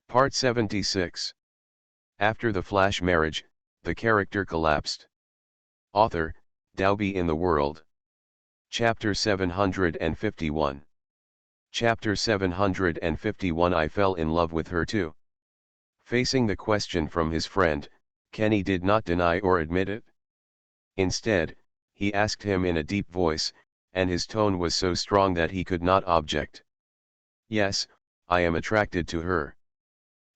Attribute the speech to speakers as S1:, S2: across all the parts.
S1: Part 76. After the flash marriage, the character collapsed. Author, Dalby in the World. Chapter 751. Chapter 751 I fell in love with her too. Facing the question from his friend, Kenny did not deny or admit it. Instead, he asked him in a deep voice, and his tone was so strong that he could not object. Yes, I am attracted to her.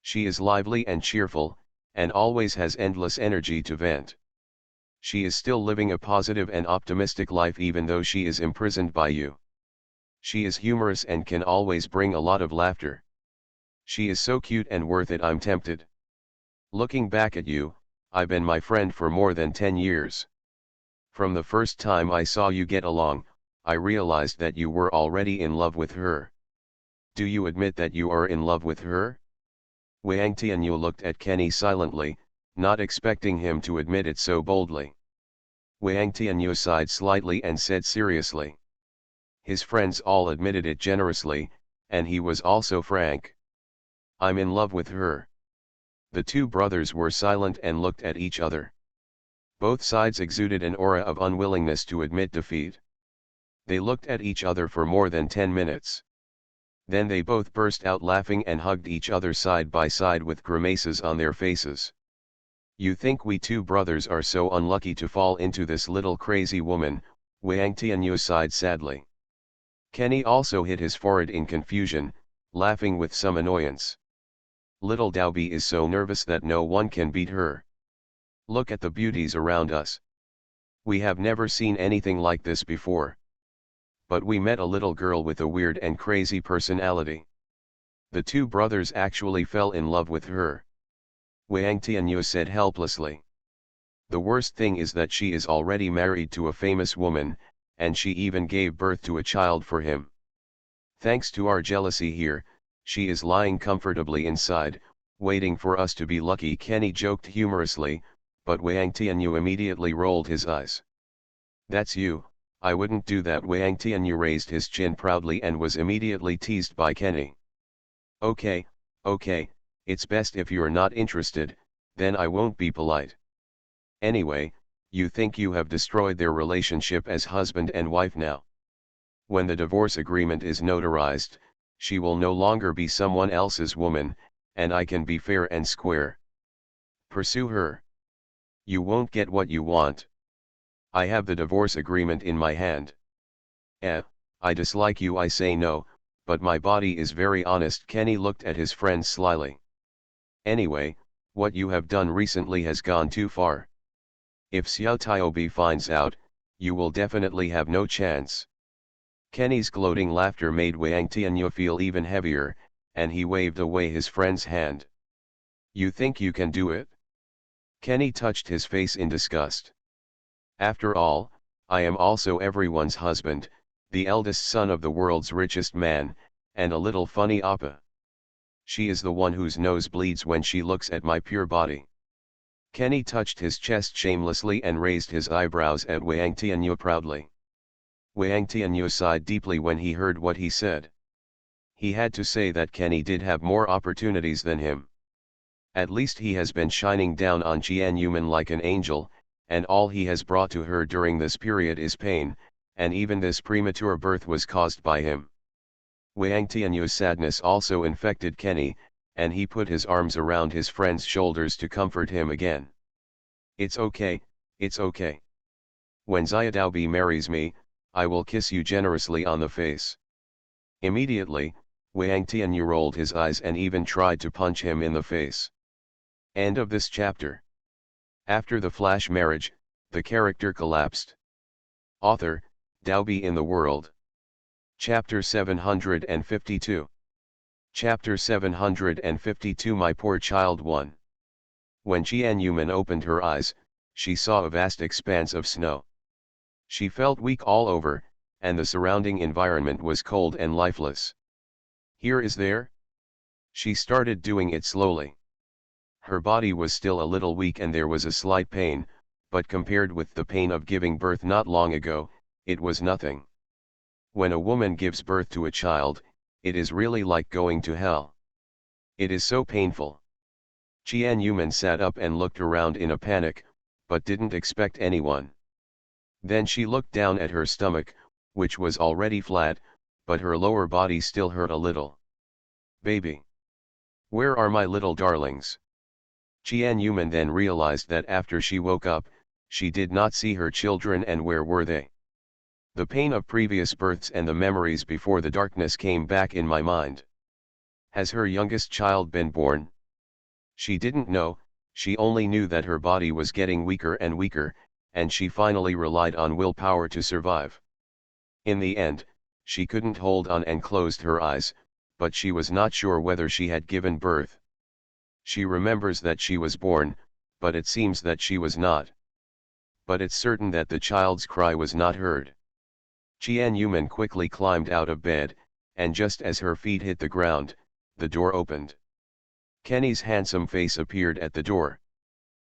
S1: She is lively and cheerful, and always has endless energy to vent. She is still living a positive and optimistic life even though she is imprisoned by you. She is humorous and can always bring a lot of laughter. She is so cute and worth it, I'm tempted. Looking back at you, I've been my friend for more than 10 years. From the first time I saw you get along, I realized that you were already in love with her. Do you admit that you are in love with her? Wang Tianyu looked at Kenny silently, not expecting him to admit it so boldly. Wang Tianyu sighed slightly and said seriously. His friends all admitted it generously, and he was also frank. I'm in love with her. The two brothers were silent and looked at each other. Both sides exuded an aura of unwillingness to admit defeat. They looked at each other for more than 10 minutes. Then they both burst out laughing and hugged each other side by side with grimaces on their faces. You think we two brothers are so unlucky to fall into this little crazy woman, Wang Tianyu sighed sadly. Kenny also hit his forehead in confusion, laughing with some annoyance. Little Dalby is so nervous that no one can beat her. Look at the beauties around us. We have never seen anything like this before. But we met a little girl with a weird and crazy personality. The two brothers actually fell in love with her. Wang Tianyu said helplessly. The worst thing is that she is already married to a famous woman, and she even gave birth to a child for him. Thanks to our jealousy here, she is lying comfortably inside, waiting for us to be lucky, Kenny joked humorously, but Wang Tianyu immediately rolled his eyes. That's you. I wouldn't do that. Wang Tianyu raised his chin proudly and was immediately teased by Kenny. Okay, it's best if you're not interested, then I won't be polite. Anyway, you think you have destroyed their relationship as husband and wife now. When the divorce agreement is notarized, she will no longer be someone else's woman, and I can be fair and square. Pursue her. You won't get what you want. I have the divorce agreement in my hand. I dislike you, I say no, but my body is very honest. Kenny looked at his friends slyly. Anyway, what you have done recently has gone too far. If Xiao Taobi finds out, you will definitely have no chance. Kenny's gloating laughter made Wang Tianyu feel even heavier, and he waved away his friend's hand. You think you can do it? Kenny touched his face in disgust. After all, I am also everyone's husband, the eldest son of the world's richest man, and a little funny appa. She is the one whose nose bleeds when she looks at my pure body. Kenny touched his chest shamelessly and raised his eyebrows at Wang Tianyu proudly. Wang Tianyu sighed deeply when he heard what he said. He had to say that Kenny did have more opportunities than him. At least he has been shining down on Jian Yuman like an angel, and all he has brought to her during this period is pain, and even this premature birth was caused by him. Wang Tianyu's sadness also infected Kenny, and he put his arms around his friend's shoulders to comfort him again. It's okay. When Xiaodaobi marries me, I will kiss you generously on the face. Immediately, Wang Tianyu rolled his eyes and even tried to punch him in the face. End of this chapter. After the flash marriage, the character collapsed. Author, Dalby in the World. Chapter 752. Chapter 752 My Poor Child 1. When Jian Yuman opened her eyes, she saw a vast expanse of snow. She felt weak all over, and the surrounding environment was cold and lifeless. Here is there? She started doing it slowly. Her body was still a little weak and there was a slight pain, but compared with the pain of giving birth not long ago, it was nothing. When a woman gives birth to a child, it is really like going to hell. It is so painful. Jian sat up and looked around in a panic, but didn't expect anyone. Then she looked down at her stomach, which was already flat, but her lower body still hurt a little. Baby. Where are my little darlings? Jian then realized that after she woke up, she did not see her children, and where were they? The pain of previous births and the memories before the darkness came back in my mind. Has her youngest child been born? She didn't know, she only knew that her body was getting weaker and weaker, and she finally relied on willpower to survive. In the end, she couldn't hold on and closed her eyes, but she was not sure whether she had given birth. She remembers that she was born, but it seems that she was not. But it's certain that the child's cry was not heard. Jian quickly climbed out of bed, and just as her feet hit the ground, the door opened. Kenny's handsome face appeared at the door.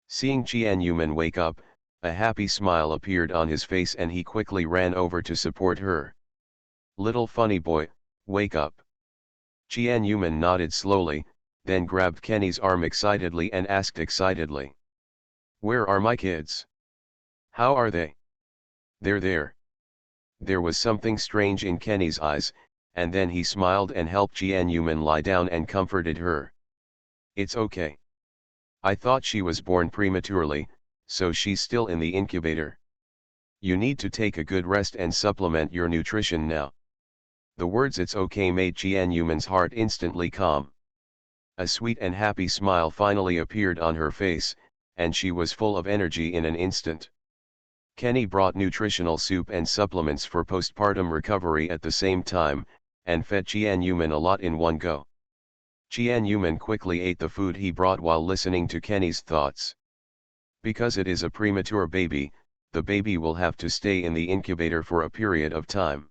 S1: Seeing Jian wake up, a happy smile appeared on his face and he quickly ran over to support her. Little funny boy, wake up. Jian nodded slowly, then grabbed Kenny's arm excitedly and asked excitedly. Where are my kids? How are they? They're there. There was something strange in Kenny's eyes, and then he smiled and helped Jian lie down and comforted her. It's okay. I thought she was born prematurely, so she's still in the incubator. You need to take a good rest and supplement your nutrition now. The words "it's okay" made Jian heart instantly calm. A sweet and happy smile finally appeared on her face, and she was full of energy in an instant. Kenny brought nutritional soup and supplements for postpartum recovery at the same time, and fed Jian a lot in one go. Jian quickly ate the food he brought while listening to Kenny's thoughts. Because it is a premature baby, the baby will have to stay in the incubator for a period of time.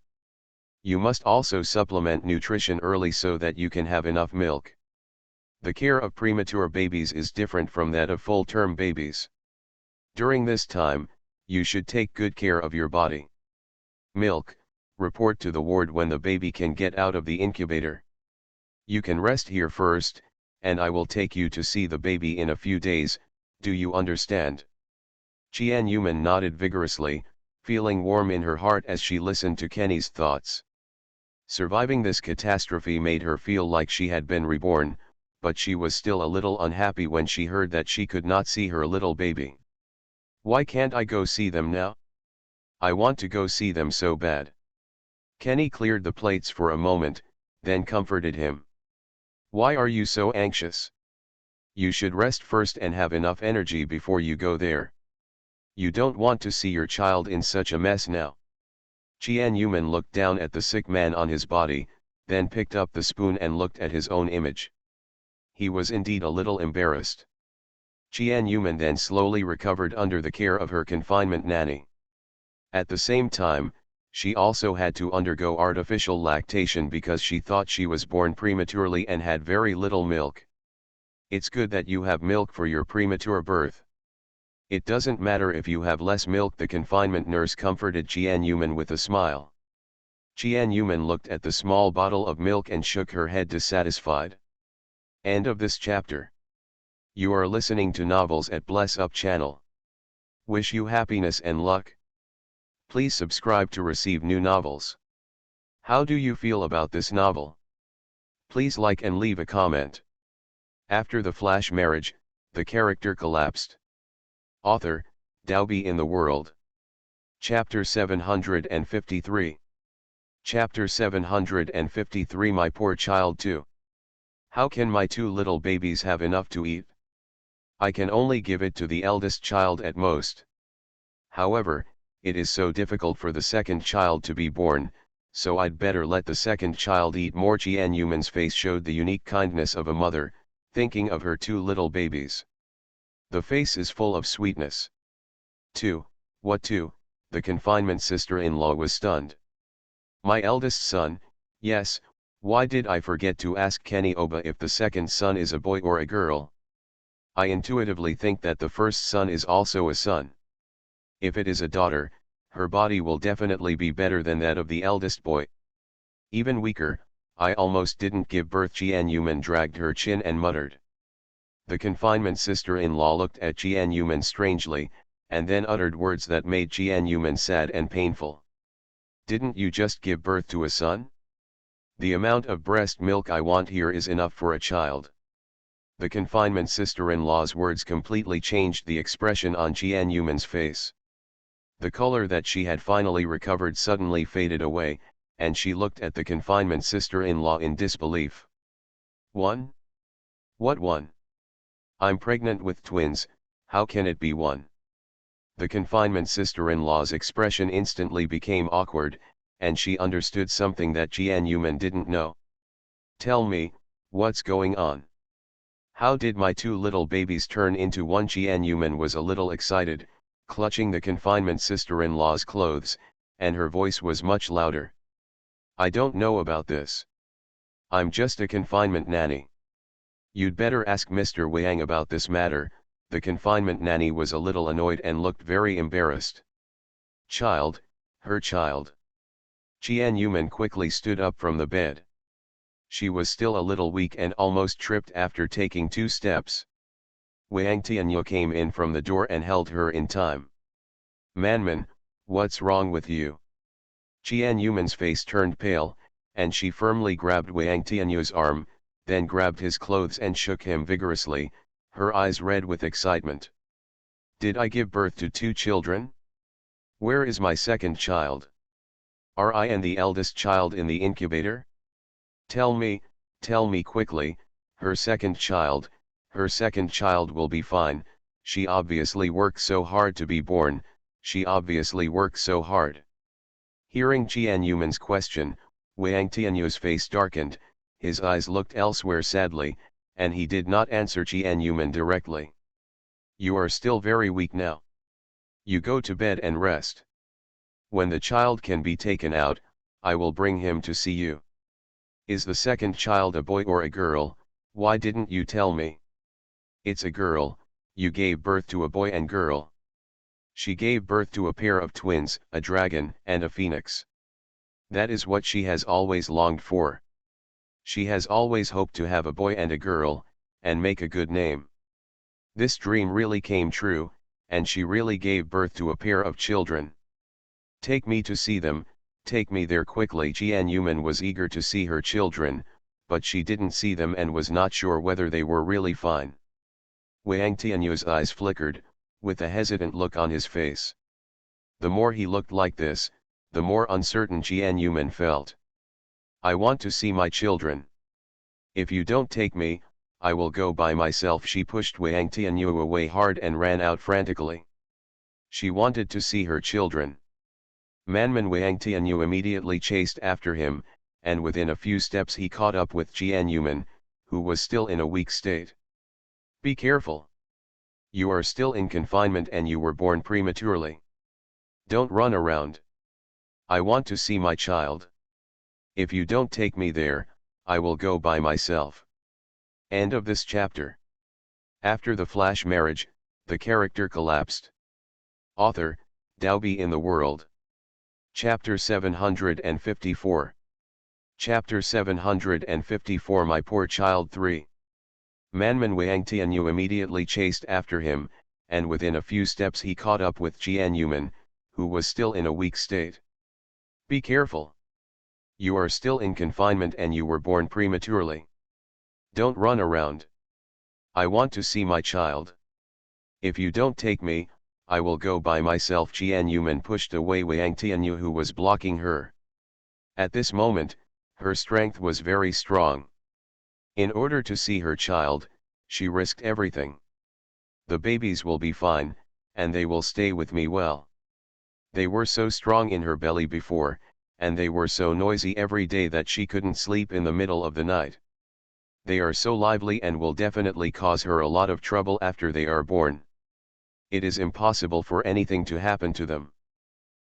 S1: You must also supplement nutrition early so that you can have enough milk. The care of premature babies is different from that of full-term babies. During this time, you should take good care of your body. Milk, report to the ward when the baby can get out of the incubator. You can rest here first, and I will take you to see the baby in a few days, do you understand? Jian nodded vigorously, feeling warm in her heart as she listened to Kenny's thoughts. Surviving this catastrophe made her feel like she had been reborn, but she was still a little unhappy when she heard that she could not see her little baby. Why can't I go see them now? I want to go see them so bad. Kenny cleared the plates for a moment, then comforted him. Why are you so anxious? You should rest first and have enough energy before you go there. You don't want to see your child in such a mess now. Jian looked down at the sick man on his body, then picked up the spoon and looked at his own image. He was indeed a little embarrassed. Jian then slowly recovered under the care of her confinement nanny. At the same time, she also had to undergo artificial lactation because she thought she was born prematurely and had very little milk. It's good that you have milk for your premature birth. It doesn't matter if you have less milk, the confinement nurse comforted Jian with a smile. Jian looked at the small bottle of milk and shook her head dissatisfied. End of this chapter. You are listening to Novels at Bless Up channel. Wish you happiness and luck. Please subscribe to receive new novels. How do you feel about this novel? Please like and leave a comment. After the flash marriage, the character collapsed. Author, Dalby in the World. Chapter 753. Chapter 753. My poor child too. How can my two little babies have enough to eat? I can only give it to the eldest child at most. However, it is so difficult for the second child to be born, so I'd better let the second child eat more. Jian face showed the unique kindness of a mother, thinking of her two little babies. The face is full of sweetness. 2. What 2? The confinement sister-in-law was stunned. My eldest son, yes, why did I forget to ask Kenny Oba if the second son is a boy or a girl? I intuitively think that the first son is also a son. If it is a daughter, her body will definitely be better than that of the eldest boy. Even weaker, I almost didn't give birth. Jian dragged her chin and muttered. The confinement sister-in-law looked at Jian strangely, and then uttered words that made Jian sad and painful. Didn't you just give birth to a son? The amount of breast milk I want here is enough for a child. The confinement sister-in-law's words completely changed the expression on Jian face. The color that she had finally recovered suddenly faded away, and she looked at the confinement sister-in-law in disbelief. One? What one? I'm pregnant with twins, how can it be one? The confinement sister-in-law's expression instantly became awkward, and she understood something that Jian didn't know. Tell me, what's going on? How did my two little babies turn into one? Jian was a little excited, clutching the confinement sister-in-law's clothes, and her voice was much louder. I don't know about this. I'm just a confinement nanny. You'd better ask Mr. Wang about this matter. The confinement nanny was a little annoyed and looked very embarrassed. Child, her child. Jian quickly stood up from the bed. She was still a little weak and almost tripped after taking 2 steps. Wang Tianyu came in from the door and held her in time. Manman, what's wrong with you? Jian face turned pale, and she firmly grabbed Wang Tianyu's arm, then grabbed his clothes and shook him vigorously, her eyes red with excitement. Did I give birth to 2 children? Where is my second child? Are I and the eldest child in the incubator? Tell me quickly, her second child will be fine. She obviously worked so hard to be born, she obviously worked so hard. Hearing Jian question, Wang Tianyu's face darkened, his eyes looked elsewhere sadly, and he did not answer Jian directly. You are still very weak now. You go to bed and rest. When the child can be taken out, I will bring him to see you. Is the second child a boy or a girl? Why didn't you tell me? It's a girl. You gave birth to a boy and girl. She gave birth to a pair of twins, a dragon and a phoenix. That is what she has always longed for. She has always hoped to have a boy and a girl, and make a good name. This dream really came true, and she really gave birth to a pair of children. Take me to see them, take me there quickly. Jian was eager to see her children, but she didn't see them and was not sure whether they were really fine. Wang Tianyu's eyes flickered, with a hesitant look on his face. The more he looked like this, the more uncertain Jian felt. I want to see my children. If you don't take me, I will go by myself. She pushed Wang Tianyu away hard and ran out frantically. She wanted to see her children. Manman Wang Tianyu immediately chased after him, and within a few steps he caught up with Jian, who was still in a weak state. Be careful. You are still in confinement and you were born prematurely. Don't run around. I want to see my child. If you don't take me there, I will go by myself. End of this chapter. After the flash marriage, the character collapsed. Author, Daobi in the World. Chapter 754. Chapter 754 My Poor Child 3. Manman Wang Tianyu immediately chased after him, and within a few steps he caught up with Jian, who was still in a weak state. Be careful. You are still in confinement and you were born prematurely. Don't run around. I want to see my child. If you don't take me, I will go by myself. Jian pushed away Wang Tianyu who was blocking her. At this moment, her strength was very strong. In order to see her child, she risked everything. The babies will be fine, and they will stay with me well. They were so strong in her belly before, and they were so noisy every day that she couldn't sleep in the middle of the night. They are so lively and will definitely cause her a lot of trouble after they are born. It is impossible for anything to happen to them.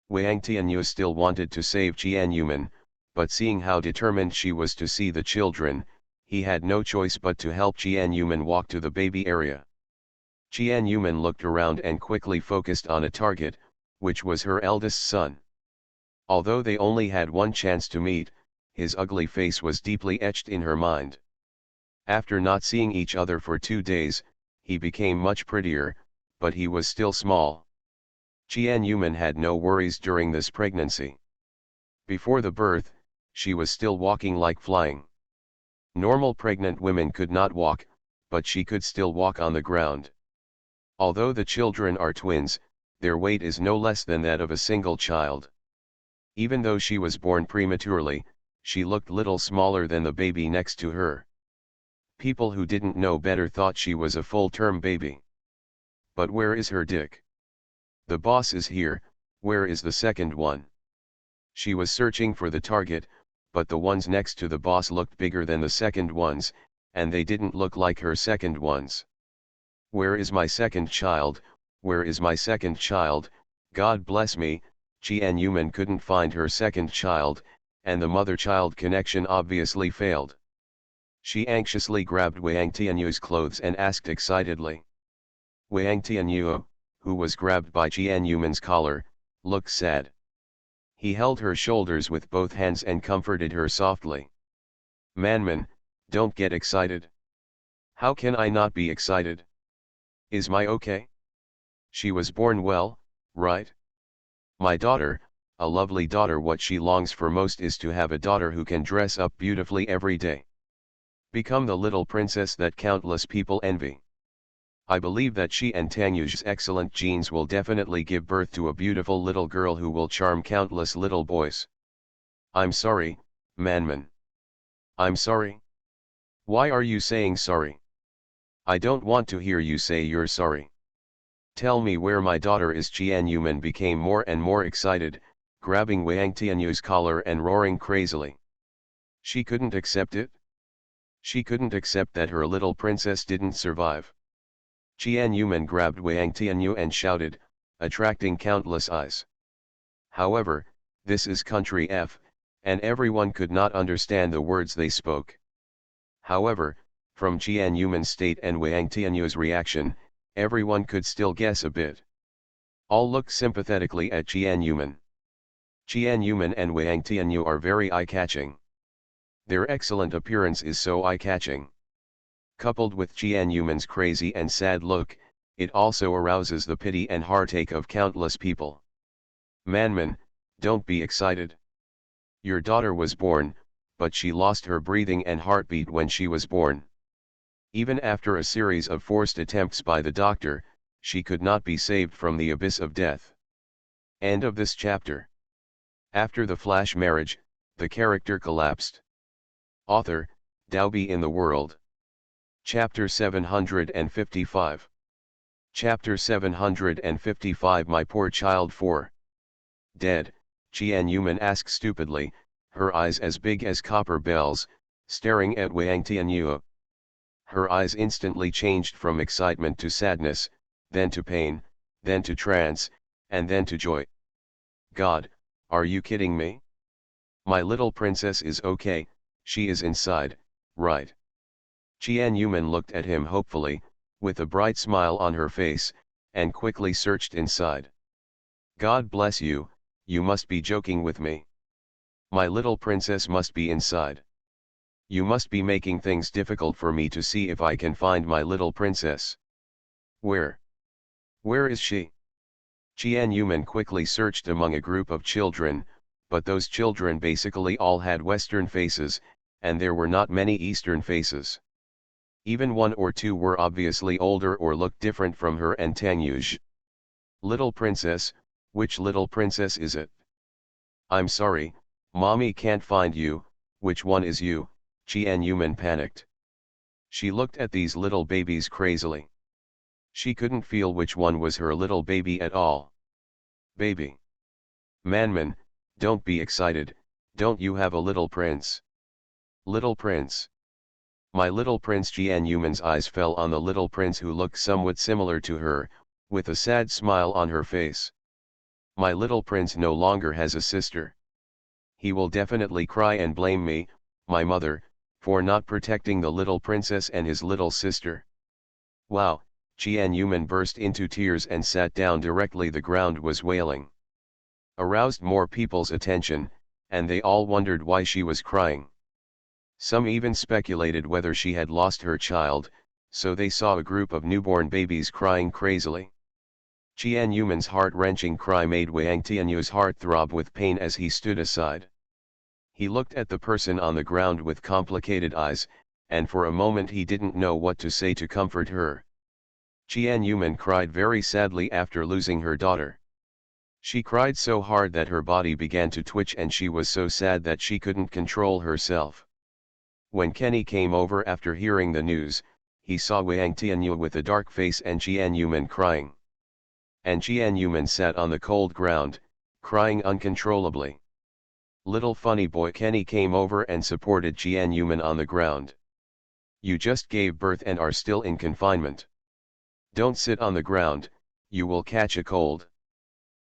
S1: Wang Tianyu still wanted to save Jian, but seeing how determined she was to see the children, he had no choice but to help Jian walk to the baby area. Jian looked around and quickly focused on a target, which was her eldest son. Although they only had one chance to meet, his ugly face was deeply etched in her mind. After not seeing each other for 2 days, he became much prettier, but he was still small. Jian had no worries during this pregnancy. Before the birth, she was still walking like flying. Normal pregnant women could not walk, but she could still walk on the ground. Although the children are twins, their weight is no less than that of a single child. Even though she was born prematurely, she looked little smaller than the baby next to her. People who didn't know better thought she was a full-term baby. But where is her dick? The boss is here, where is the second one? She was searching for the target, but the ones next to the boss looked bigger than the second ones, and they didn't look like her second ones. Where is my second child? Where is my second child? God bless me, Jian couldn't find her second child, and the mother-child connection obviously failed. She anxiously grabbed Wang Tianyu's clothes and asked excitedly. Wang Tianyu, who was grabbed by Jian collar, looked sad. He held her shoulders with both hands and comforted her softly. "Manman, don't get excited." "How can I not be excited? Is my okay? She was born well, right? My daughter, a lovely daughter. What she longs for most is to have a daughter who can dress up beautifully every day. Become the little princess that countless people envy. I believe that she and Tanyu's excellent genes will definitely give birth to a beautiful little girl who will charm countless little boys. I'm sorry, Manman. I'm sorry? Why are you saying sorry? I don't want to hear you say you're sorry. Tell me where my daughter is." Jian became more and more excited, grabbing Wang Tianyu's collar and roaring crazily. She couldn't accept it. She couldn't accept that her little princess didn't survive. Jian grabbed Wang Tianyu and shouted, attracting countless eyes. However, this is country F, and everyone could not understand the words they spoke. However, from Jian state and Wang Tianyu's reaction, everyone could still guess a bit. All looked sympathetically at Jian. Jian and Wang Tianyu are very eye-catching. Their excellent appearance is so eye-catching. Coupled with Jian crazy and sad look, it also arouses the pity and heartache of countless people. Manman, don't be excited. Your daughter was born, but she lost her breathing and heartbeat when she was born. Even after a series of forced attempts by the doctor, she could not be saved from the abyss of death. End of this chapter. After the flash marriage, the character collapsed. Author, Daobi in the World. Chapter 755. Chapter 755. My poor child 4. Dead, Jian asked stupidly, her eyes as big as copper bells, staring at Wang Tianyu. Her eyes instantly changed from excitement to sadness, then to pain, then to trance, and then to joy. God, are you kidding me? My little princess is okay, she is inside, right? Jian looked at him hopefully, with a bright smile on her face, and quickly searched inside. God bless you, you must be joking with me. My little princess must be inside. You must be making things difficult for me to see if I can find my little princess. Where? Where is she? Jian quickly searched among a group of children, but those children basically all had Western faces, and there were not many Eastern faces. Even one or two were obviously older or looked different from her and Tangyuj. Little princess, which little princess is it? I'm sorry, mommy can't find you, which one is you? Jian panicked. She looked at these little babies crazily. She couldn't feel which one was her little baby at all. Baby. Manman, don't be excited, don't you have a little prince? Little prince. My little prince. Jian eyes fell on the little prince who looked somewhat similar to her, with a sad smile on her face. My little prince no longer has a sister. He will definitely cry and blame me, my mother, for not protecting the little princess and his little sister. Wow, Jian burst into tears and sat down directly. The ground was wailing. Aroused more people's attention, and they all wondered why she was crying. Some even speculated whether she had lost her child, so they saw a group of newborn babies crying crazily. Qian Yuman's heart-wrenching cry made Wang Tianyu's heart throb with pain as he stood aside. He looked at the person on the ground with complicated eyes, and for a moment he didn't know what to say to comfort her. Qian Yuman cried very sadly after losing her daughter. She cried so hard that her body began to twitch, and she was so sad that she couldn't control herself. When Kenny came over after hearing the news, he saw Wang Tianyu with a dark face and Qian Yuman crying. And Qian Yuman sat on the cold ground, crying uncontrollably. Little funny boy Kenny came over and supported Qian Yuman on the ground. You just gave birth and are still in confinement. Don't sit on the ground, you will catch a cold.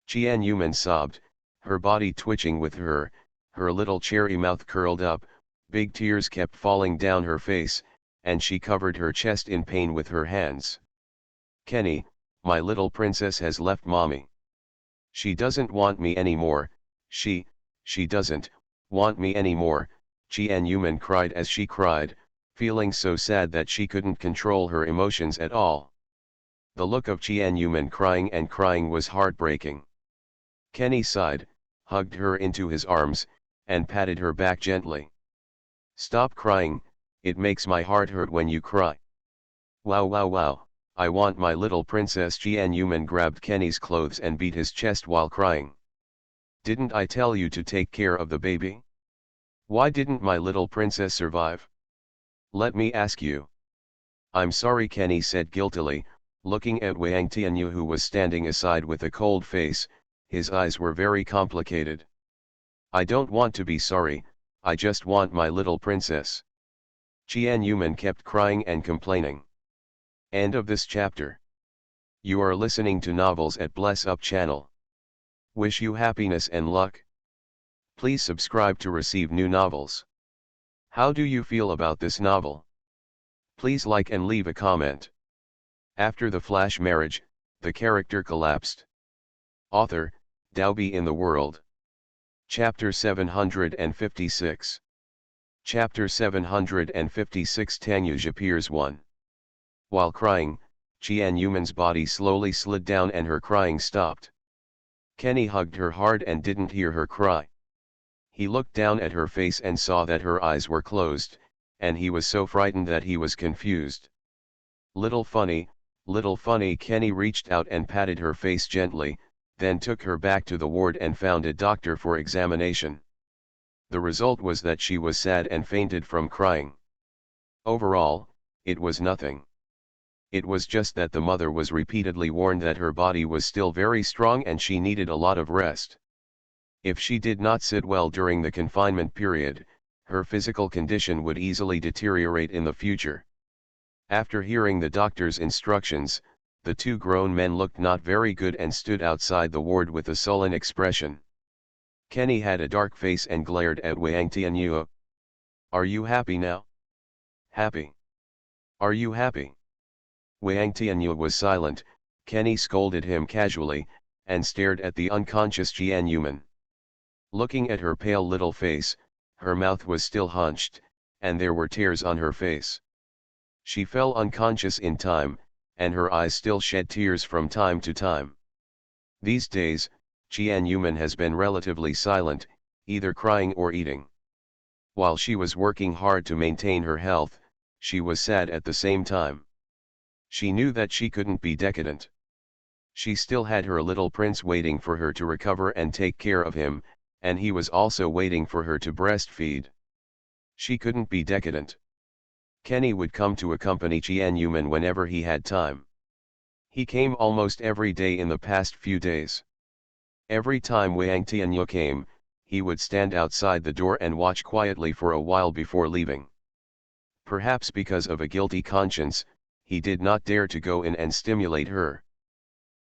S1: Qian Yuman sobbed, her body twitching with her little cherry mouth curled up, big tears kept falling down her face, and she covered her chest in pain with her hands. Kenny, my little princess has left mommy. She doesn't want me anymore, she doesn't want me anymore, Qian Yuman cried as she cried, feeling so sad that she couldn't control her emotions at all. The look of Qian Yuman crying was heartbreaking. Kenny sighed, hugged her into his arms, and patted her back gently. Stop crying, it makes my heart hurt when you cry. Wow wow wow, I want my little princess. Qian Yuman grabbed Kenny's clothes and beat his chest while crying. Didn't I tell you to take care of the baby? Why didn't my little princess survive? Let me ask you. I'm sorry, Kenny said guiltily, looking at Wang Tianyu, who was standing aside with a cold face. His eyes were very complicated. I don't want to be sorry, I just want my little princess. Qian Yuman kept crying and complaining. End of this chapter. You are listening to Novels at Bless Up channel. Wish you happiness and luck. Please subscribe to receive new novels. How do you feel about this novel? Please like and leave a comment. After the flash marriage, the character collapsed. Author, Daobi in the World. Chapter 756. Chapter 756. Tanyuj appears 1. While crying, Qian Yuman's body slowly slid down and her crying stopped. Kenny hugged her hard and didn't hear her cry. He looked down at her face and saw that her eyes were closed, and he was so frightened that he was confused. Little funny, Kenny reached out and patted her face gently, then took her back to the ward and found a doctor for examination. The result was that she was sad and fainted from crying. Overall, it was nothing. It was just that the mother was repeatedly warned that her body was still very strong and she needed a lot of rest. If she did not sit well during the confinement period, her physical condition would easily deteriorate in the future. After hearing the doctor's instructions, the two grown men looked not very good and stood outside the ward with a sullen expression. Kenny had a dark face and glared at Wang Tianyu. Are you happy now? Happy? Are you happy? Wang Tianyu was silent. Kenny scolded him casually, and stared at the unconscious Qian Yuman. Looking at her pale little face, her mouth was still hunched, and there were tears on her face. She fell unconscious in time, and her eyes still shed tears from time to time. These days, Qian Yuman has been relatively silent, either crying or eating. While she was working hard to maintain her health, she was sad at the same time. She knew that she couldn't be decadent. She still had her little prince waiting for her to recover and take care of him, and he was also waiting for her to breastfeed. She couldn't be decadent. Kenny would come to accompany Qian Yuman whenever he had time. He came almost every day in the past few days. Every time Wang Tianyu came, he would stand outside the door and watch quietly for a while before leaving. Perhaps because of a guilty conscience, he did not dare to go in and stimulate her.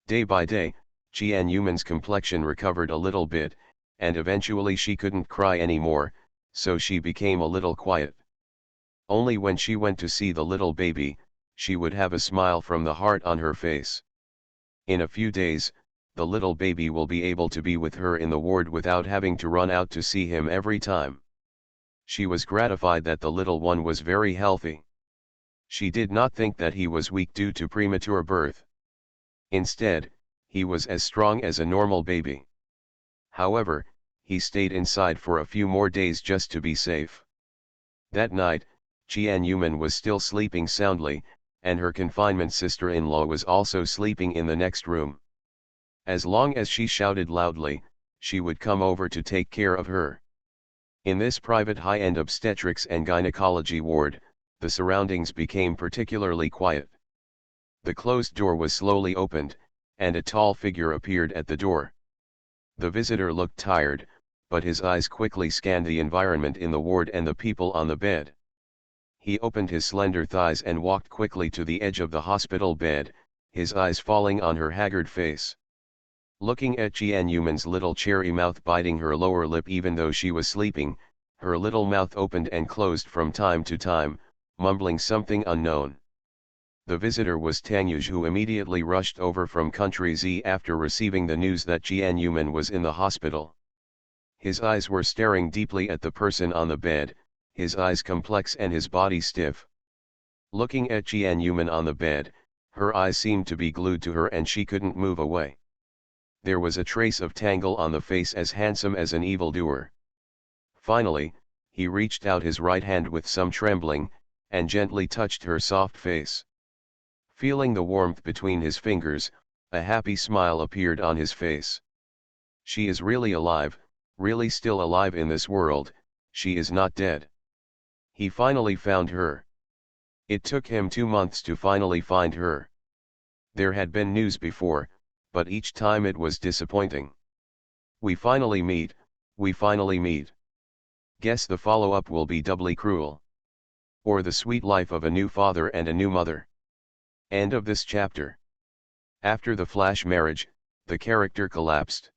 S1: Day by day, Qian Yuman's complexion recovered a little bit, and eventually she couldn't cry anymore, so she became a little quiet. Only when she went to see the little baby, she would have a smile from the heart on her face. In a few days, the little baby will be able to be with her in the ward without having to run out to see him every time. She was gratified that the little one was very healthy. She did not think that he was weak due to premature birth. Instead, he was as strong as a normal baby. However, he stayed inside for a few more days just to be safe. That night, Jian was still sleeping soundly, and her confinement sister-in-law was also sleeping in the next room. As long as she shouted loudly, she would come over to take care of her. In this private high-end obstetrics and gynecology ward, the surroundings became particularly quiet. The closed door was slowly opened, and a tall figure appeared at the door. The visitor looked tired, but his eyes quickly scanned the environment in the ward and the people on the bed. He opened his slender thighs and walked quickly to the edge of the hospital bed, his eyes falling on her haggard face. Looking at Jian little cherry mouth biting her lower lip even though she was sleeping, her little mouth opened and closed from time to time, mumbling something unknown. The visitor was Tangyuj, who immediately rushed over from Country Z after receiving the news that Jian was in the hospital. His eyes were staring deeply at the person on the bed, his eyes complex and his body stiff. Looking at Jian on the bed, her eyes seemed to be glued to her and she couldn't move away. There was a trace of tangle on the face as handsome as an evildoer. Finally, he reached out his right hand with some trembling, and gently touched her soft face. Feeling the warmth between his fingers, a happy smile appeared on his face. She is really alive, really still alive in this world, she is not dead. He finally found her. It took him 2 months to finally find her. There had been news before, but each time it was disappointing. We finally meet, we finally meet. Guess the follow-up will be doubly cruel. Or the sweet life of a new father and a new mother. End of this chapter. After the flash marriage, the character collapsed.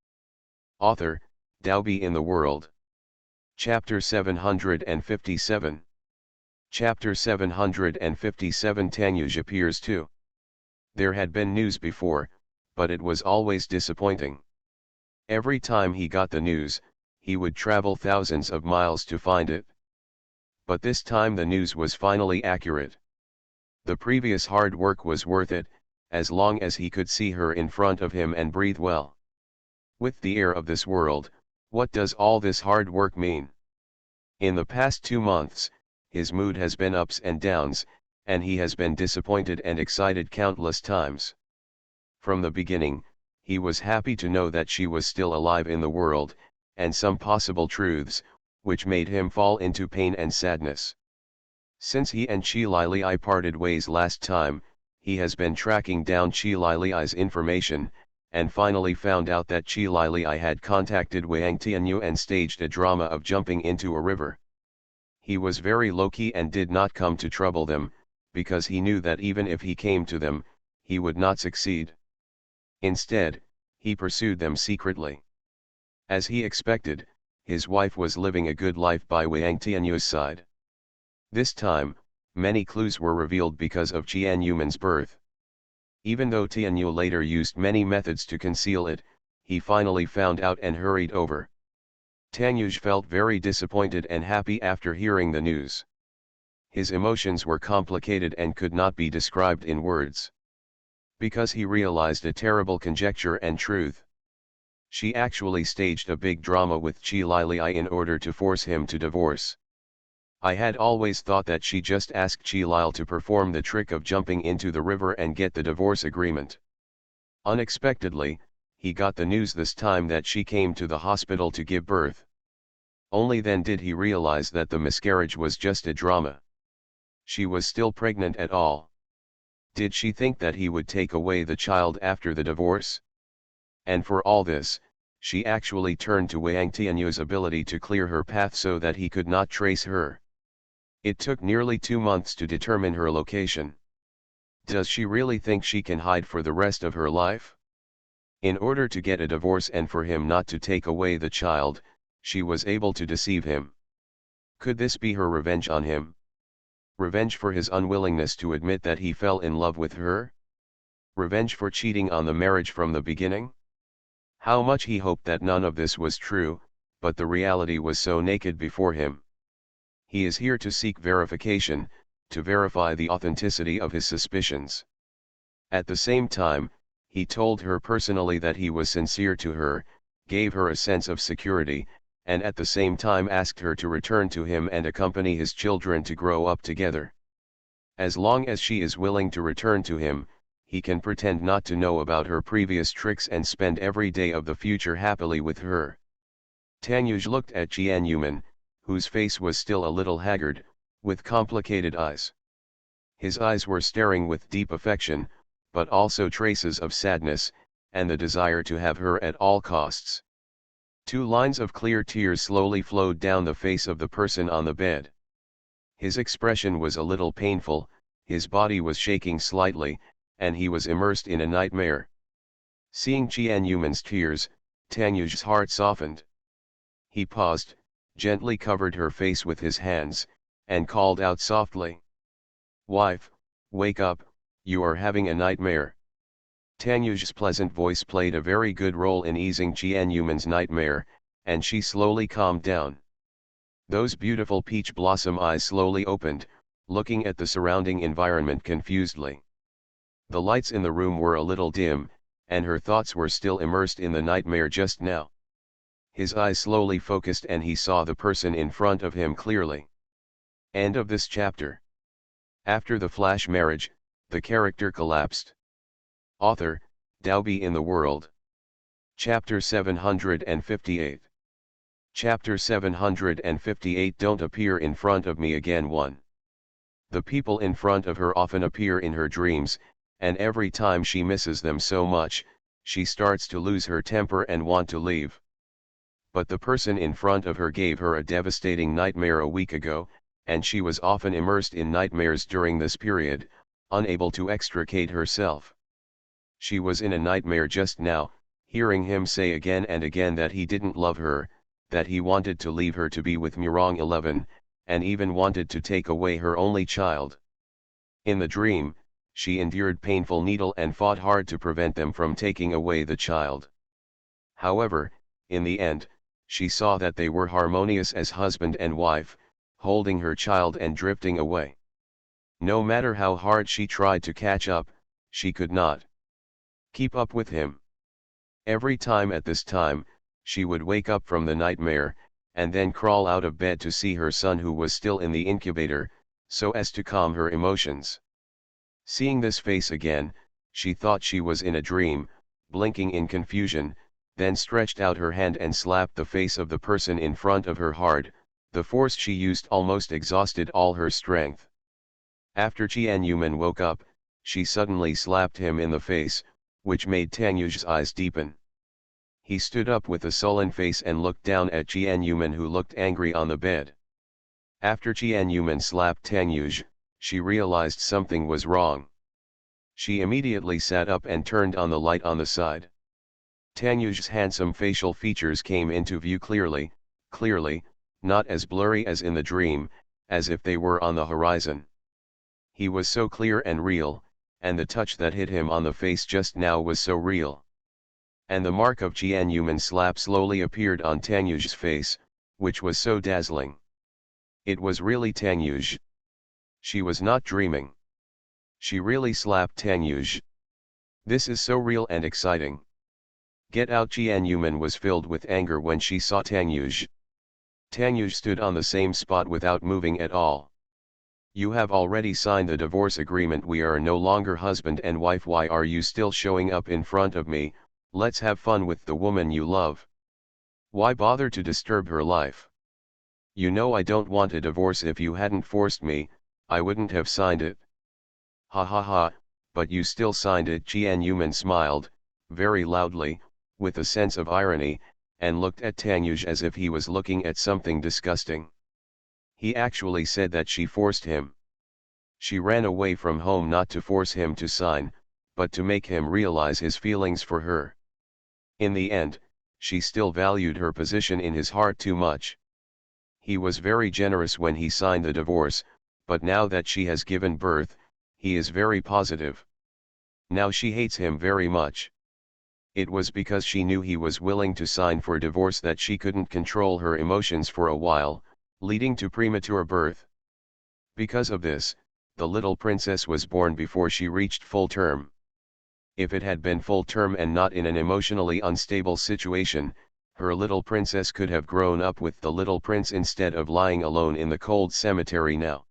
S1: Author, Dalby in the World. Chapter 757. Chapter 757 Tangyuj appears too. There had been news before, but it was always disappointing. Every time he got the news, he would travel thousands of miles to find it. But this time the news was finally accurate. The previous hard work was worth it, as long as he could see her in front of him and breathe well. With the air of this world, what does all this hard work mean? In the past 2 months, his mood has been ups and downs, and he has been disappointed and excited countless times. From the beginning, he was happy to know that she was still alive in the world, and some possible truths, which made him fall into pain and sadness. Since he and Chi Lili parted ways last time, he has been tracking down Chi Lili's information, and finally found out that Chi Lili had contacted Wang Tianyu and staged a drama of jumping into a river. He was very low-key and did not come to trouble them, because he knew that even if he came to them, he would not succeed. Instead, he pursued them secretly. As he expected, his wife was living a good life by Wang Tianyu's side. This time, many clues were revealed because of Jian birth. Even though Tianyu later used many methods to conceal it, he finally found out and hurried over. Tangyuj felt very disappointed and happy after hearing the news. His emotions were complicated and could not be described in words. Because he realized a terrible conjecture and truth. She actually staged a big drama with Chi Lili in order to force him to divorce. I had always thought that she just asked Chi Lil to perform the trick of jumping into the river and get the divorce agreement. Unexpectedly, he got the news this time that she came to the hospital to give birth. Only then did he realize that the miscarriage was just a drama. She was still pregnant at all. Did she think that he would take away the child after the divorce? And for all this, she actually turned to Wang Tianyu's ability to clear her path so that he could not trace her. It took nearly 2 months to determine her location. Does she really think she can hide for the rest of her life? In order to get a divorce and for him not to take away the child, she was able to deceive him. Could this be her revenge on him? Revenge for his unwillingness to admit that he fell in love with her? Revenge for cheating on the marriage from the beginning? How much he hoped that none of this was true, but the reality was so naked before him. He is here to seek verification, to verify the authenticity of his suspicions. At the same time, he told her personally that he was sincere to her, gave her a sense of security, and at the same time asked her to return to him and accompany his children to grow up together. As long as she is willing to return to him, he can pretend not to know about her previous tricks and spend every day of the future happily with her. Tanyuj looked at Jianyuman, whose face was still a little haggard, with complicated eyes. His eyes were staring with deep affection, but also traces of sadness, and the desire to have her at all costs. 2 lines of clear tears slowly flowed down the face of the person on the bed. His expression was a little painful, his body was shaking slightly, and he was immersed in a nightmare. Seeing Jianyuman's tears, Tanyuj's heart softened. He paused, gently covered her face with his hands, and called out softly, "Wife, wake up, you are having a nightmare." Tanyuj's pleasant voice played a very good role in easing Jianyuman's nightmare, and she slowly calmed down. Those beautiful peach blossom eyes slowly opened, looking at the surrounding environment confusedly. The lights in the room were a little dim, and her thoughts were still immersed in the nightmare just now. His eyes slowly focused and he saw the person in front of him clearly. End of this chapter. After the flash marriage, the character collapsed. Author, Dalby in the World. Chapter 758. Chapter 758 Don't appear in front of me again. 1. The people in front of her often appear in her dreams, and every time she misses them so much, she starts to lose her temper and want to leave. But the person in front of her gave her a devastating nightmare a week ago, and she was often immersed in nightmares during this period, unable to extricate herself. She was in a nightmare just now, hearing him say again and again that he didn't love her, that he wanted to leave her to be with Murong 11, and even wanted to take away her only child. In the dream, she endured painful needle and fought hard to prevent them from taking away the child. However, in the end, she saw that they were harmonious as husband and wife, holding her child and drifting away. No matter how hard she tried to catch up, she could not keep up with him. Every time at this time, she would wake up from the nightmare, and then crawl out of bed to see her son who was still in the incubator, so as to calm her emotions. Seeing this face again, she thought she was in a dream, blinking in confusion, then stretched out her hand and slapped the face of the person in front of her hard. The force she used almost exhausted all her strength. After Jianyuman woke up, she suddenly slapped him in the face, which made Tanyuj's eyes deepen. He stood up with a sullen face and looked down at Jianyuman, who looked angry on the bed. After Jianyuman slapped Tanyuj, she realized something was wrong. She immediately sat up and turned on the light on the side. Tanyuj's handsome facial features came into view clearly, not as blurry as in the dream, as if they were on the horizon. He was so clear and real, and the touch that hit him on the face just now was so real. And the mark of Jianyuman's slap slowly appeared on Tanyuj's face, which was so dazzling. It was really Tanyuj. She was not dreaming. She really slapped Tanyuj. This is so real and exciting. Get out! Jianyuman was filled with anger when she saw Tanyuj. Tanyuj stood on the same spot without moving at all. You have already signed the divorce agreement. We are no longer husband and wife. Why are you still showing up in front of me? Let's have fun with the woman you love. Why bother to disturb her life? You know I don't want a divorce. If you hadn't forced me, I wouldn't have signed it. Ha ha ha, but you still signed it. Jianyuman smiled, very loudly, with a sense of irony, and looked at Tanyuj as if he was looking at something disgusting. He actually said that she forced him. She ran away from home not to force him to sign, but to make him realize his feelings for her. In the end, she still valued her position in his heart too much. He was very generous when he signed the divorce, but now that she has given birth, he is very positive. Now she hates him very much. It was because she knew he was willing to sign for divorce that she couldn't control her emotions for a while, leading to premature birth. Because of this, the little princess was born before she reached full term. If it had been full term and not in an emotionally unstable situation, her little princess could have grown up with the little prince instead of lying alone in the cold cemetery now.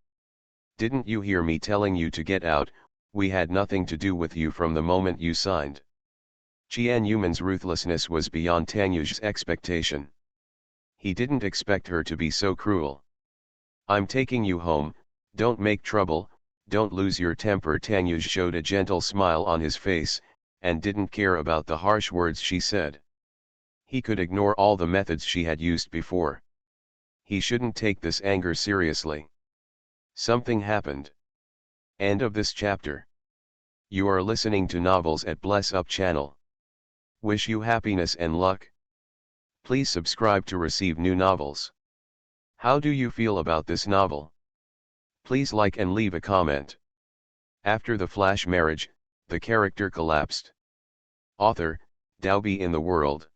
S1: Didn't you hear me telling you to get out? We had nothing to do with you from the moment you signed. Jian Yuman's ruthlessness was beyond Tanyu's expectation. He didn't expect her to be so cruel. I'm taking you home, don't make trouble, don't lose your temper. Tanyuj showed a gentle smile on his face, and didn't care about the harsh words she said. He could ignore all the methods she had used before. He shouldn't take this anger seriously. Something happened. End of this chapter. You are listening to Novels at Bless Up channel. Wish you happiness and luck. Please subscribe to receive new novels. How do you feel about this novel? Please like and leave a comment. After the flash marriage, the character collapsed. Author, Dalby in the World.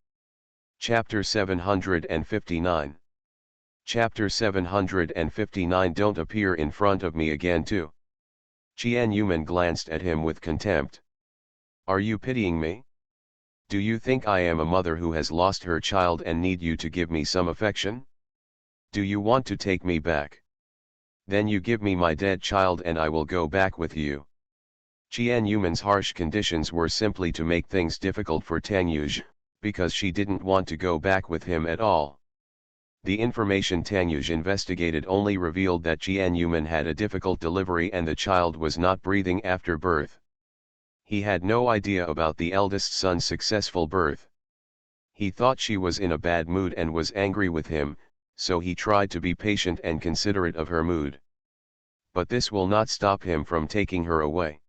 S1: Chapter 759. Chapter 759. Don't appear in front of me again too. Jian Yuman glanced at him with contempt. Are you pitying me? Do you think I am a mother who has lost her child and need you to give me some affection? Do you want to take me back? Then you give me my dead child and I will go back with you. Jian Yuman's harsh conditions were simply to make things difficult for Tanyuj, because she didn't want to go back with him at all. The information Tanyuj investigated only revealed that Jian Yuman had a difficult delivery and the child was not breathing after birth. He had no idea about the eldest son's successful birth. He thought she was in a bad mood and was angry with him, so he tried to be patient and considerate of her mood. But this will not stop him from taking her away.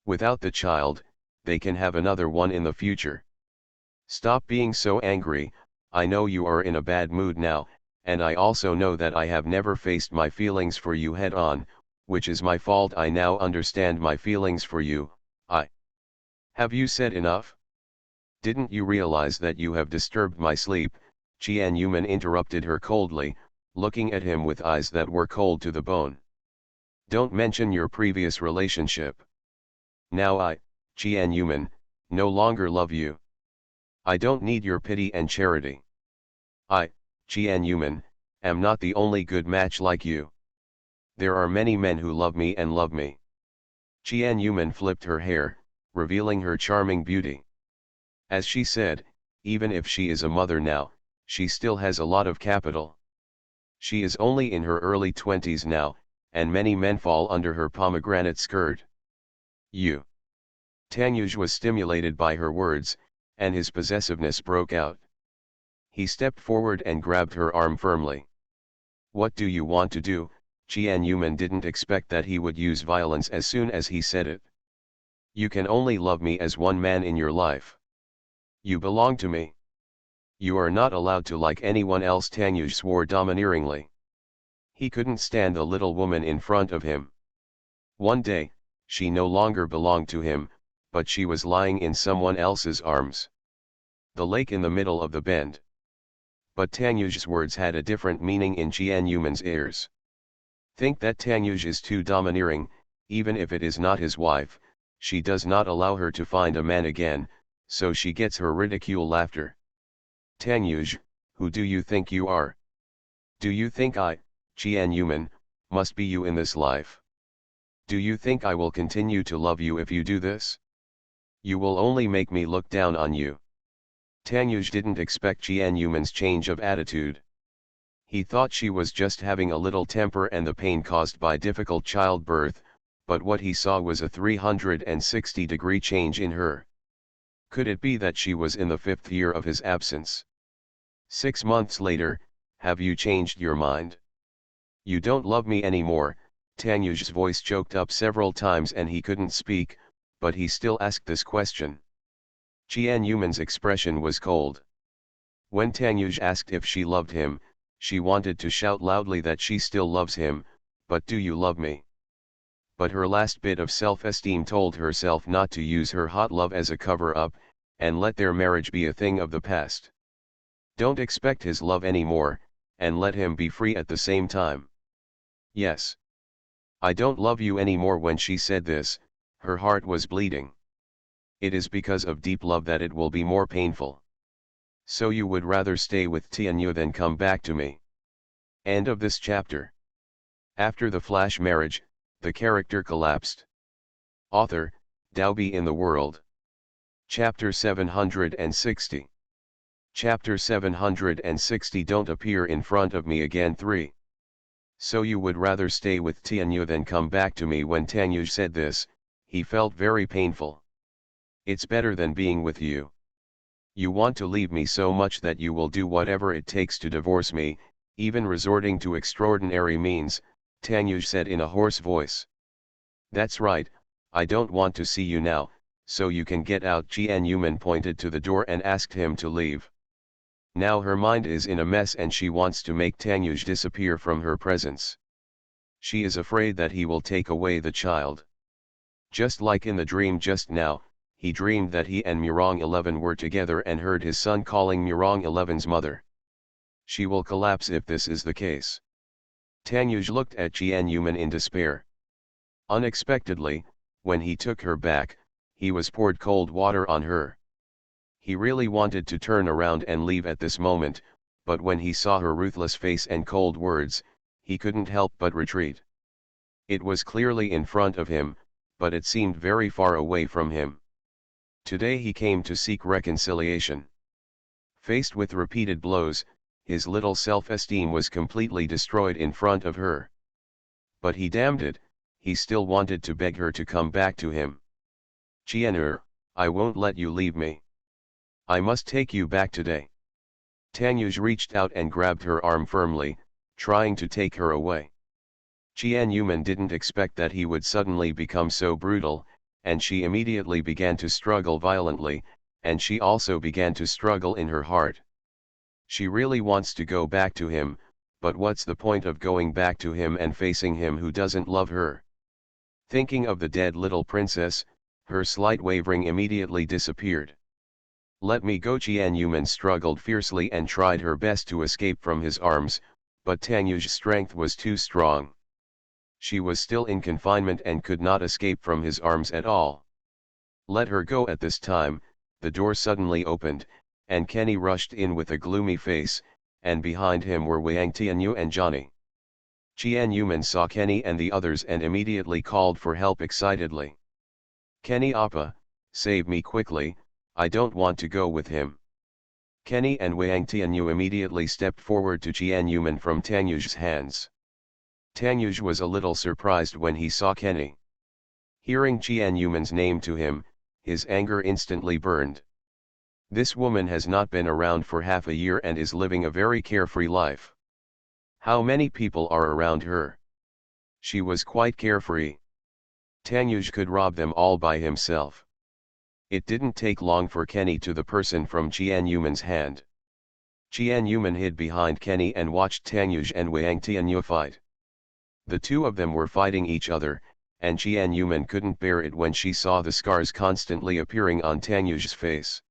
S1: Without the child, they can have another one in the future. Stop being so angry. I know you are in a bad mood now, and I also know that I have never faced my feelings for you head on, which is my fault. I now understand my feelings for you. Have you said enough? Didn't you realize that you have disturbed my sleep? Jian Yuman interrupted her coldly, looking at him with eyes that were cold to the bone. Don't mention your previous relationship. Now I, Jian Yuman, no longer love you. I don't need your pity and charity. I, Jian Yuman, am not the only good match like you. There are many men who love me and love me. Jian Yuman flipped her hair, revealing her charming beauty. As she said, even if she is a mother now, she still has a lot of capital. She is only in her early 20s now, and many men fall under her pomegranate skirt. You. Tanyuj was stimulated by her words, and his possessiveness broke out. He stepped forward and grabbed her arm firmly. What do you want to do? Jian Yuman didn't expect that he would use violence as soon as he said it. You can only love me as one man in your life. You belong to me. You are not allowed to like anyone else. Tanyuj swore domineeringly. He couldn't stand the little woman in front of him. One day, she no longer belonged to him, but she was lying in someone else's arms. The lake in the middle of the bend. But Tanyuj's words had a different meaning in Jian Yuman's ears. Think that Tanyuj is too domineering, even if it is not his wife. She does not allow her to find a man again, so she gets her ridicule laughter. Tanyuj, who do you think you are? Do you think I, Jian Yuman, must be you in this life? Do you think I will continue to love you if you do this? You will only make me look down on you. Tanyuj didn't expect Jian Yuman's change of attitude. He thought she was just having a little temper and the pain caused by difficult childbirth, but what he saw was a 360-degree change in her. Could it be that she was in the 5th year of his absence? 6 months later, have you changed your mind? You don't love me anymore. Tanyuj's voice choked up several times and he couldn't speak, but he still asked this question. Jian Yuman's expression was cold. When Tanyuj asked if she loved him, she wanted to shout loudly that she still loves him, but do you love me? But her last bit of self-esteem told herself not to use her hot love as a cover-up, and let their marriage be a thing of the past. Don't expect his love anymore, and let him be free at the same time. Yes. I don't love you anymore. When she said this, her heart was bleeding. It is because of deep love that it will be more painful. So you would rather stay with Tianyu than come back to me. End of this chapter. After the flash marriage, the character collapsed. Author, Daobi in the World. Chapter 760. Chapter 760. Don't appear in front of me again. 3. So you would rather stay with Tianyu than come back to me. When Tianyu said this, he felt very painful. It's better than being with you. You want to leave me so much that you will do whatever it takes to divorce me, even resorting to extraordinary means, Tianyu said in a hoarse voice. That's right, I don't want to see you now, so you can get out. Jian Yuman pointed to the door and asked him to leave. Now her mind is in a mess and she wants to make Tianyu disappear from her presence. She is afraid that he will take away the child. Just like in the dream just now, he dreamed that he and Murong 11 were together and heard his son calling Murong 11's mother. She will collapse if this is the case. Tianyu looked at Jian Yuman in despair. Unexpectedly, when he took her back, he was poured cold water on her. He really wanted to turn around and leave at this moment, but when he saw her ruthless face and cold words, he couldn't help but retreat. It was clearly in front of him, but it seemed very far away from him. Today he came to seek reconciliation. Faced with repeated blows, his little self-esteem was completely destroyed in front of her. But he damned it, he still wanted to beg her to come back to him. Jian'er, I won't let you leave me. I must take you back today. Tianyu reached out and grabbed her arm firmly, trying to take her away. Jian Yuman didn't expect that he would suddenly become so brutal, and she immediately began to struggle violently, and she also began to struggle in her heart. She really wants to go back to him, but what's the point of going back to him and facing him who doesn't love her? Thinking of the dead little princess, her slight wavering immediately disappeared. Let me go. Jian Yuman struggled fiercely and tried her best to escape from his arms, but Tianyu's strength was too strong. She was still in confinement and could not escape from his arms at all. Let her go. At this time, the door suddenly opened, and Kenny rushed in with a gloomy face, and behind him were Wang Tianyu and Johnny. Jian Yuman saw Kenny and the others and immediately called for help excitedly. Kenny Appa, save me quickly, I don't want to go with him. Kenny and Wang Tianyu immediately stepped forward to Jian Yuman from Tianyu's hands. Tianyu was a little surprised when he saw Kenny. Hearing Jian Yuman's name to him, his anger instantly burned. This woman has not been around for half a year and is living a very carefree life. How many people are around her? She was quite carefree. Tianyu could rob them all by himself. It didn't take long for Kenny to the person from Jian Yuman's hand. Jian Yuman hid behind Kenny and watched Tianyu and Wang Tianyu fight. The two of them were fighting each other, and Jian Yuman couldn't bear it when she saw the scars constantly appearing on Tianyu's face.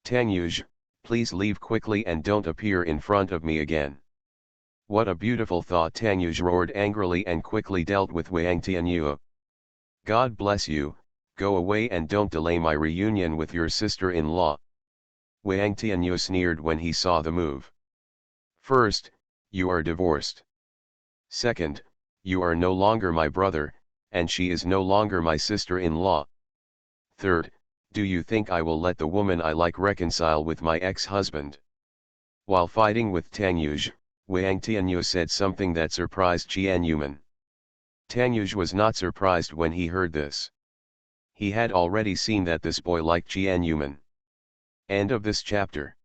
S1: Tianyu, please leave quickly and don't appear in front of me again. What a beautiful thought! Tianyu roared angrily and quickly dealt with Wang Tianyu. God bless you, go away and don't delay my reunion with your sister-in-law. Wang Tianyu sneered when he saw the move. First, you are divorced. Second, you are no longer my brother, and she is no longer my sister-in-law. Third, do you think I will let the woman I like reconcile with my ex-husband? While fighting with Tianyu, Wang Tianyu said something that surprised Jian Yuman. Tianyu was not surprised when he heard this. He had already seen that this boy liked Jian Yuman. End of this chapter.